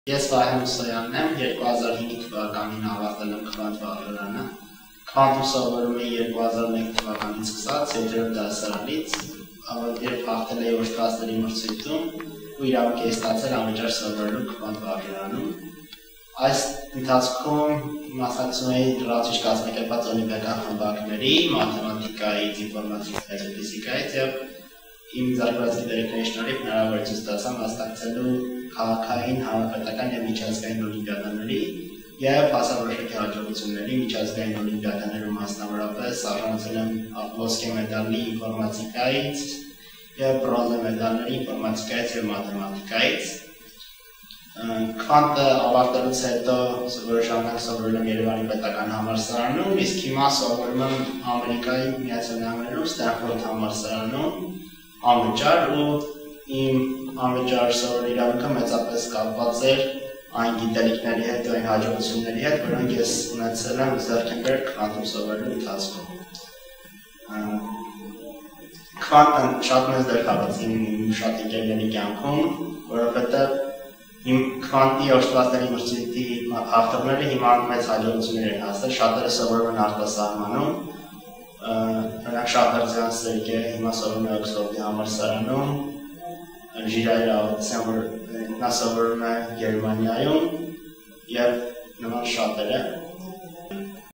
Ես Վահեն Հուսոյանն եմ, 2005 թվականին ավարտել եմ Քվանտ բաժարանը։ Քվանտում սովորում եմ 2001 թվականից սկսած, երրորդ դասարանից, երբ հաղթել էի օժտվածների մրցույթում ու իրավունք էի ստացել անվճար սովորելու Քվանտ բաժարանում։ Այս ընթացքում մասնակցում էի լրացուցիչ կազմակերպված օլիմպիական խմբակների, մաթեմատիկայից, ինֆորմատիկայից, ֆիզիկայից եւ իմ զարգացած գիտելիքների շնորհիվ հնարավորություն ստացա մասնակցելու քաղաքային, հանրապետական եւ միջազգային օլիմպիադաների եւ հասարակական հաջողությունների միջազգային օլիմպիադաներում մասնավորապես արժանացել եմ ոսկե մեդալի ինֆորմատիկայից եւ բրոնզե մեդալների ինֆորմատիկայից եւ մաթեմատիկայից։ Քվանտը ավարտելուց հետո որոշակի սովորել եմ Երևանի պետական համալսարանում, իսկ հիմա սովորում եմ Ամերիկայի Միացյալ Նահանգներում Ստենֆորդ համալսարանում անվճար ու իմ անվճար սովորելու իրավունքը մեծապես կապված էր այն գիտելիքների հետ, այն հաջողությունների հետ, որոնք ես ունեցել եմ ձեռք եմ բերել քվանտում սովորելու ընթացքում։ Քվանտն շատ մեծ դեր խաղաց իմ շատ ընկերների կյանքում, որովհետև իմ քվանտի օժտվածների մրցույթի հաղթողները հիմա մեծ հաջողություններ են հասել, շատերը սովորում են արտասահմանում, օրինակ Շահբերդյան Սերգեյը հիմա սովորում է Օքսֆորդի համալսարանում, Ժիրայր Ավետիսյան, որ նա սովորում է Գերմանիայում եւ նման շատերը։